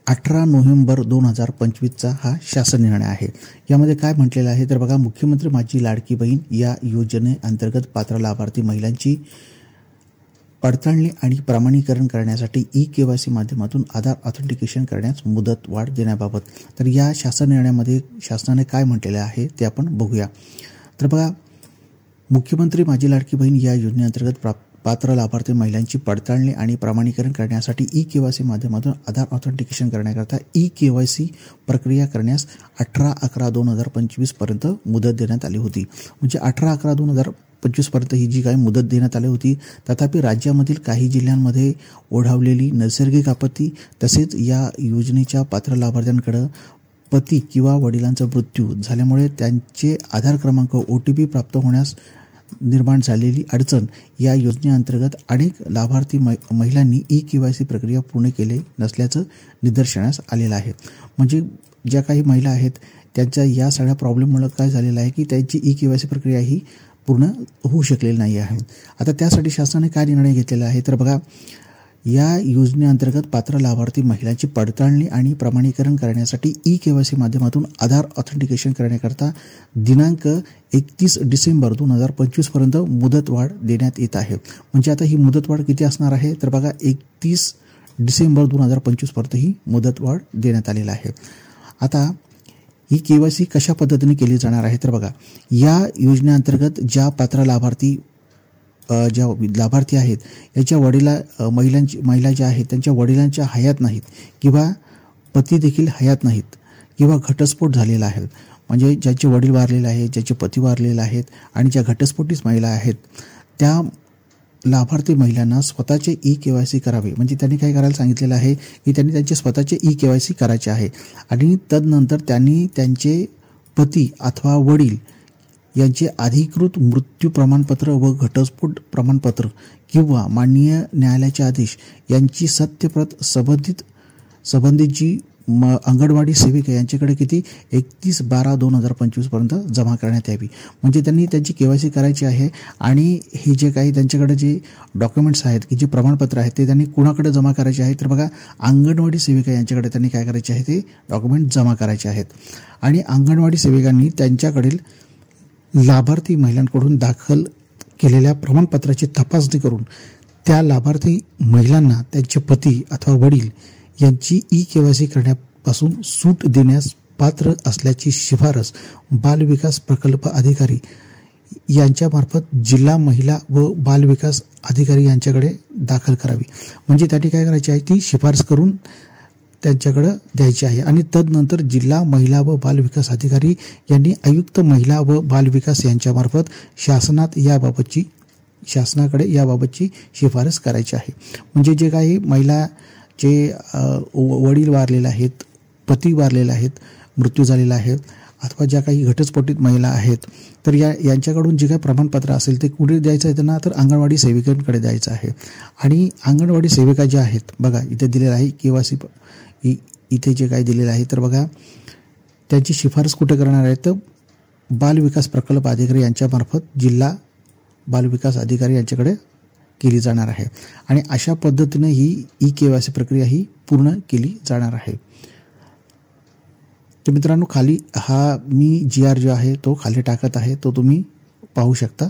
18 November 2025चा हा शासन निर्णय आहे। यामध्ये काय म्हटलेलं आहे तर बघा, मुख्यमंत्री माझी लाडकी बहीण या योजनेअंतर्गत पात्र लाभार्थी महिलांची पडताळणी आणि प्रमाणीकरण करण्यासाठी ई-केवायसी माध्यमातून आधार ऑथेंटिकेशन करण्यास मुदत वाढ देण्याबाबत। तर या शासन निर्णयामध्ये शासनाने काय म्हटलेले आहे ते आपण बघूया। तर बघा, मुख्यमंत्री माझी लाडकी बहीण या योजनेअंतर्गत पात्र लाभार्थी महिलांची पडताळणी आणि प्रमाणीकरण करण्यासाठी ई-केवायसी माध्यमातून आधार ऑथेंटिकेशन करण्याकरता ई-केवायसी प्रक्रिया करण्यास 18/11/2025 पर्यंत मुदत देण्यात आली होती। म्हणजे 18/11/2025 पर्यंत ही जी काही मुदत देण्यात आली होती, तथापि राज्यामधील काही जिल्ह्यांमध्ये ओढावलेली नैसर्गिक आपत्ती तसेच या योजनेच्या पात्र लाभार्थ्यांकडे पती किंवा वडिलांचा मृत्यू झाल्यामुळे त्यांचे आधार क्रमांक OTP प्राप्त होण्यास निर्माण झालेली अडचण या योजनेअंतर्गत अनेक लाभार्थी महिलांनी ई-केवायसी प्रक्रिया पूर्ण केली नसल्याचं निदर्शनास आलेलं आहे। म्हणजे ज्या काही महिला आहेत त्यांच्या या सगळ्या प्रॉब्लेममुळे काय झालेलं आहे की त्यांची ई-केवायसी प्रक्रिया ही पूर्ण होऊ शकलेली नाही आहे। आता त्यासाठी शासनाने काय निर्णय घेतलेला आहे तर बघा, या योजनेअंतर्गत पात्र लाभार्थी महिलांची पडताळणी आणि प्रमाणीकरण करण्यासाठी ई-केवायसी माध्यमातून आधार ऑथेंटिकेशन करण्याकरता दिनांक 31 डिसेंबर 2025 पर्यंत मुदतवाढ देण्यात येत आहे। म्हणजे आता ही मुदतवाढ किती असणार आहे तर बघा, 31 डिसेंबर 2025 पर्यंत ही मुदतवाढ देण्यात आलेली आहे। आता ही केवायसी कशा पद्धतीने केली जाणार आहे तर बघा, या योजनेअंतर्गत ज्या पात्र लाभार्थी आहेत याच्या महिला ज्या आहेत त्यांच्या वडिलांच्या हयात नाहीत किंवा पती देखील हयात नाहीत किंवा घटस्फोट झालेला आहे, म्हणजे ज्यांचे वडील वारलेले आहेत, ज्याचे पती वारलेले आहेत आणि ज्या घटस्फोटीत महिला आहेत त्या लाभार्थी महिलांना स्वतःचे ई-केवायसी करावे। म्हणजे त्यांनी काय करायला सांगितलेलं आहे की त्यांनी त्यांचे स्वतःचे ई-केवायसी करायचे आहे आणि तदनंतर त्यांनी त्यांचे पती अथवा वडील यांचे अधिकृत मृत्यू प्रमाणपत्र व घटस्फोट प्रमाणपत्र किंवा माननीय न्यायालयाचे आदेश यांची सत्यप्रत संबंधित जी अंगणवाडी सेविका यांच्याकडे किती 31/12/2025 पर्यंत जमा करण्यात यावी। म्हणजे त्यांनी त्यांची केवायसी करायची आहे आणि हे जे काही त्यांच्याकडे जे डॉक्युमेंट्स आहेत की जे प्रमाणपत्र आहेत ते त्यांनी कुणाकडे जमा करायचे आहेत तर बघा, अंगणवाडी सेविका यांच्याकडे त्यांनी काय करायचे आहे ते डॉक्युमेंट जमा करायचे आहेत। आणि अंगणवाडी सेविकांनी त्यांच्याकडील लाभार्थी महिलांकडून दाखल केलेल्या प्रमाणपत्राची तपासणी करून त्या लाभार्थी महिलांना त्यांचे पती अथवा वडील यांची ई-केवायसी करण्यापासून सूट देण्यास पात्र असल्याची शिफारस बालविकास प्रकल्प अधिकारी यांच्यामार्फत जिल्हा महिला व बालविकास अधिकारी यांच्याकडे दाखल करावी। म्हणजे त्यांनी काय करायची आहे ती शिफारस करून त्यांच्याकडे द्यायची आहे आणि तदनंतर जिल्हा महिला व बालविकास अधिकारी यांनी आयुक्त महिला व बालविकास यांच्यामार्फत शासनाकडे याबाबतची शिफारस करायची आहे। म्हणजे जे काही महिला जे वडील वारलेले आहेत, पती वारलेले आहेत, मृत्यू झालेला आहे अथवा ज्या काही घटस्फोटित महिला आहेत तर यांच्याकडून जे काही प्रमाणपत्र असेल ते कुठे द्यायचं आहे त्यांना तर अंगणवाडी सेविकांकडे द्यायचं आहे। आणि अंगणवाडी सेविका ज्या आहेत बघा, इथे दिलेलं आहे केवायसी, इथे जे काही दिलेलं आहे तर बघा, त्यांची शिफारस कुठे करणार आहे तर बालविकास प्रकल्प अधिकारी यांच्यामार्फत जिल्हा बालविकास अधिकारी यांच्याकडे केली जाणार आहे आणि अशा पद्धतीने ही ई-केवायसी प्रक्रिया ही पूर्ण केली जाणार आहे। तर मित्रांनो, खाली हा मी GR जो आहे तो खाली टाकत आहे, तो तुम्ही पाहू शकता।